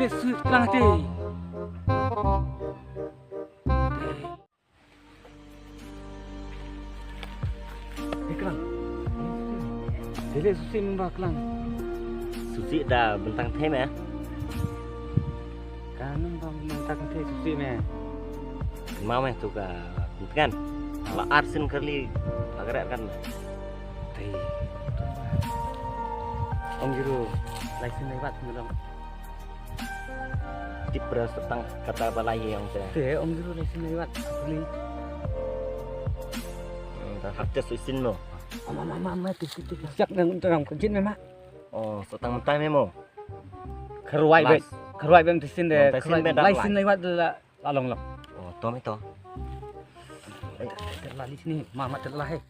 Sudah kelang hati. Kelang. Jadi susi membah kelang. Susi dah bentang tem ya. Kanum bang bentang tem susi me. Mau meh tu ka kan. Kalau arsin kali agak kan. Tei. Om Juru, license lewat belum? Tip beras tentang kata balai yang saya. Tei, Om Juru license lewat beli. Haknya susin mo. Mama tu siap dengan terang kecil memang. Oh, setang mentah memo. Keruai bem tisin deh. License lewat lalong lok. Oh, tom itu. Terlalu sini, mama terlalu.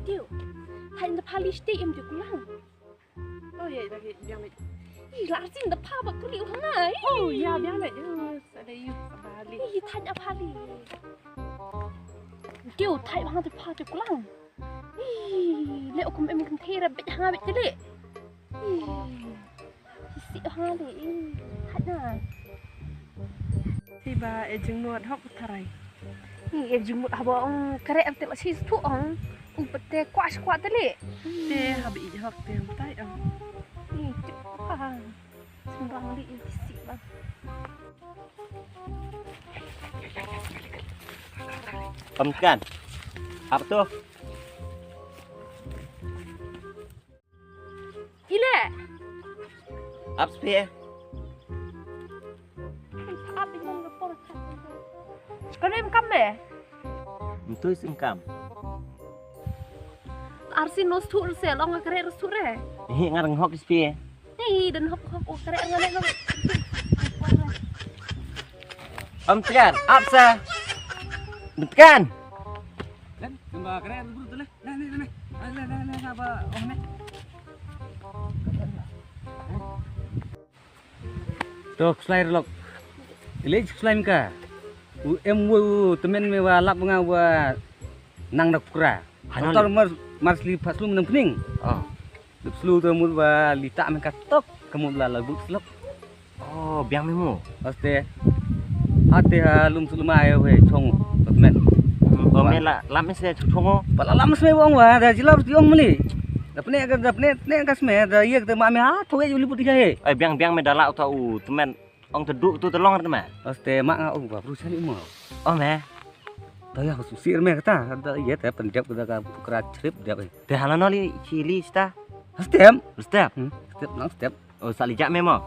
Tiêu, thành tập Pali State em được lắm. Oh ya, lagi biang mày. Ih, lạ xin tập Pa bạc cứ liệu thằng này. Oh ya, biang mày. Ở đây Bali. Ih, thành tập Pali. Tiêu, thành hàng tập Pa được lắm. Ih, liệu cùng em không thể là bị hàng bị cái lệ. Ih, xịn hàng đấy, thành này. Tiba ejeng nuat hok tarai. Ih, em jumut abang kere em tengok sih tu ang. Upete kuat tadi. Te habi ije hok te tai ang. Ih, ah, sembarang li isi bang. Kan. Apa tuh? Ile. Apa sih? Apa yang ngepor? Sekarang em kam eh? Itu singkam. Arsi nos tur se long kare ros tur eh. Ini ngarang hok sih. Nih dan hop kare ngane long. Kan, apa sih? Kan. Kan, sembah keren buru tu leh. Nah, apa? Oh ni. Tok slide lok. Ilej slime ka. Em temen me wa lap nga wa nang dak kura. Tor marsli paslu menang pening. Oh. Slu tu mul wa lita me katok kemul la lagu slok. Oh, biang memo. Paste hati halum sulma ayo we chong temen. Oh, mela lama saya cuma. Pala lama sme wong wa da jilap tiong meli. Dapne kas me da yek te mame ha thoe juli putih he. Biang medala tahu teman. Ong teduk tu telong teman. Paste mak nga ong ba perusahaan mo. Oh, meh. Taya susir me kata ada iya te pendap ka kra trip dia. Dah halano li cili sta. Stem. Step. Step nang step. Oh, salijak memo.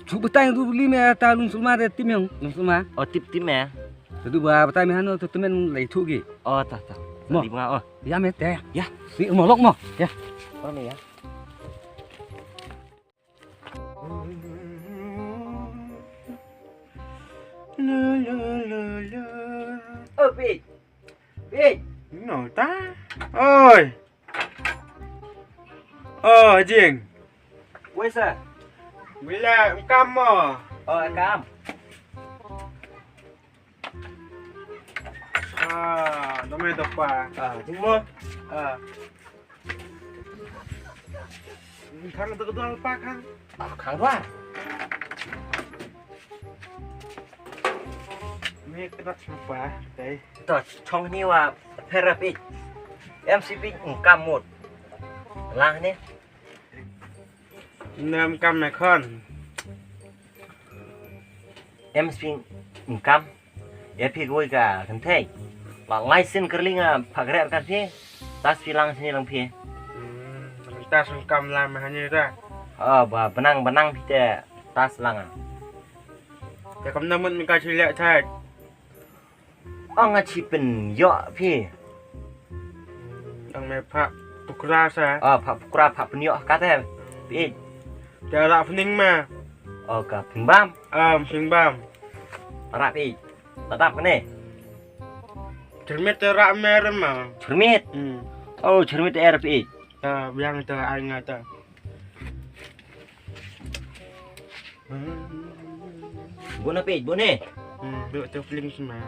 Cuba tanya tu beli me ta lung sulma de tim yang lung sulma. Oh, tip-tip ya. Tu ba batai me hanu tu temen lai thu gi. Oh, tak. Mo. Di bunga. Oh, Ya me te. ya. Si mo lok mo. Ya. Oh, ni ya. Oh, Pit. Nổ ta. Ôi. Jing. Wes ah. Bila cam mà. Oh, cam. Nó mày đọc bà. Jing mo. Khang tự doang pa khang. Khang doa. Mày cái đặt bà. Đấy. Tuh, chong ni wa therapy. MCP cam một. Lang ni. Nam cam này con. MCP cam. Epi goi ka kan thei. Lang license kerling phagre kan phi. Tas pilang sini lang phi. Ta sung cam làm mà như ra. Ba benang phi te tas lang.แต่คำนั้นมันมีการเฉลี่ยใช่ Ang chi pen yo phi. ดังแม่พระปุกราซะ Phap kra phap pen yo ka te. Phi. แต่ละพนิงมา Ka pen bam. สิงบ้าม Ra phi. Tatap ni. ถึงแม้จะระแม่รมา Cermit. Oh, cermit air phi. yang itu ai ngata Guna phi, bune. Duk tu film semua.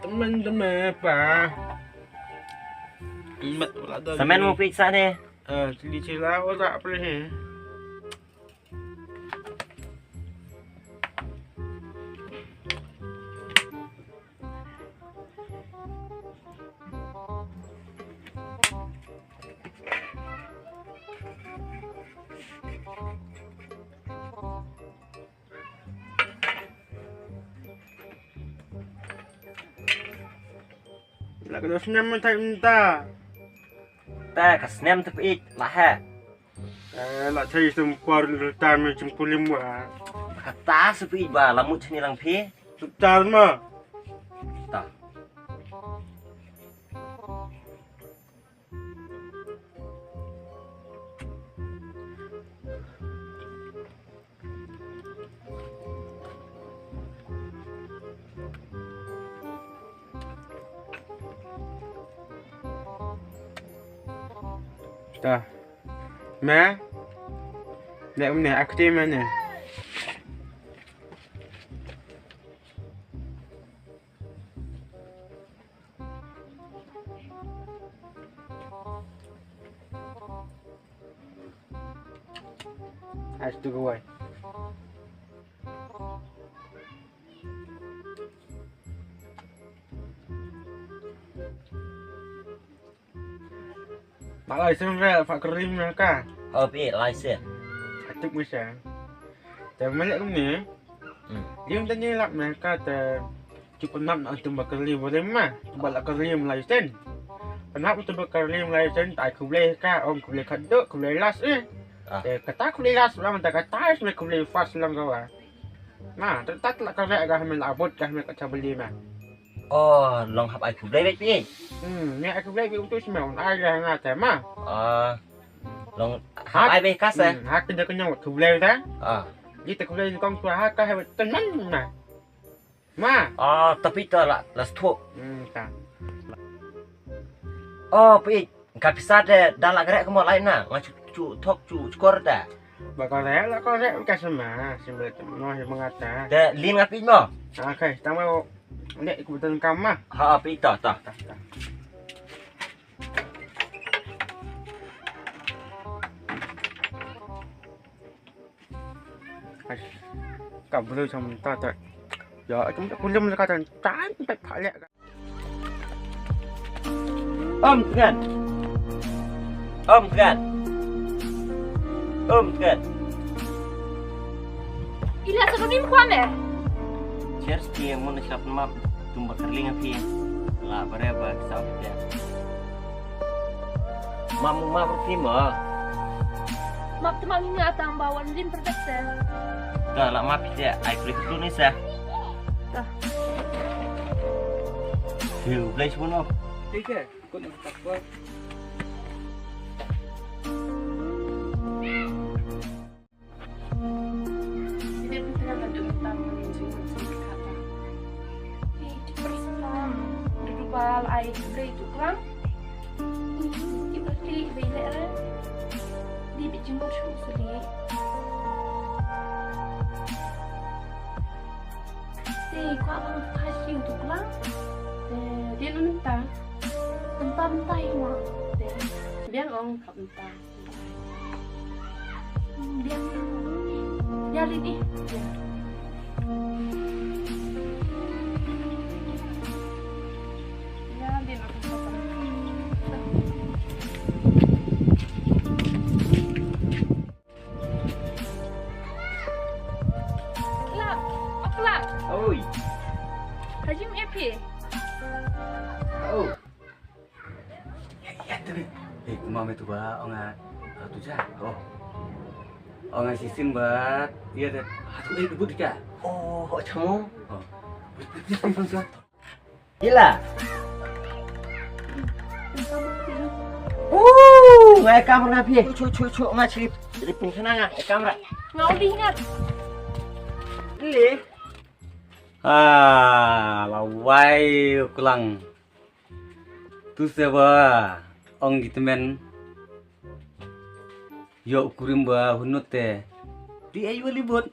Teman-teman apa? Mat pula dah. Semen mau periksa ni. Di celah tak boleh. Lah kalau senam tak minta. Tak kesenem tu pergi lah ha. Lah saya sempur letak macam kulim buat. Kata seperti ba lamut sini lang pi. Letak mah. Tak. Dah. Ma. Nak mana aktif mana? Astu kau. Malah sebenarnya Pak Kerim nak. Oh pergi license. Atuk macam. Dan balik ni. Dia tanya lah mereka cukup nak untuk berkelim boleh mah. Balik kelim license. Kenapa tu berkelim license? Tak aku boleh kah? Om aku boleh kaduk, aku boleh las kata aku boleh las lah, mentah kata aku boleh fast lang kau. Nah, tak lah kau nak kah melabut kah nak kata beli mah. Oh, long hap aku boleh pergi. Ni aku boleh betul semua. Ada ngata mah. Long hap ai be kas eh. Hak kena kena aku boleh dah. Dia tak boleh kong tua hak kah tenan mah. Ma. Tapi tu lah stok. Tak. Oh, pergi. Kau bisa deh dalam gerak kamu lain nah. Ngacu tok skor dah. Bakal saya lah kau saya bukan sama. Sebenarnya mau yang mengata. Dah lin ngapi mo. Okey, tak mau. Dek kebetulan kamu mah. Pergi tak. Kau boleh sama tak. Ya, cuma kulim kata cantik balik. Om kan. Ila serunim kuame. Cheers dia mau nak siap map tumba kerling api. Lah berapa kisah dia. Mamu berarti mah. Map tu mang ingat ang bawal din protection. Dah lah map dia. Ai boleh tu ni sah. Dah. Hiu boleh semua. Tiga. Kau nak tak buat. Dia pun tengah lanjut tentang meninjau macam kata. Perselam. Duduk air juga itu kan. Kita klik bila di bijimur suri. Kau akan kasih untuk lang. Dia nak minta. Entah mah. Biar orang kau minta. Dia ini. Ya, dia nak minta. Kelak, kelak. Oi. Haji MP. Oh. Ya tu. Kumam itu ba orang tu jah. Orang sisin bat. Dia dah. Tu debut dia. Oh, kamu. Betul. Gila. Ngai kamera pi. Cu ngaci di pun sana ngai kamera. Ngau ingat. Li. Lawai kulang. Tu seba ong gitu men. Yo kurim ba hunut teh. Di ayu libut.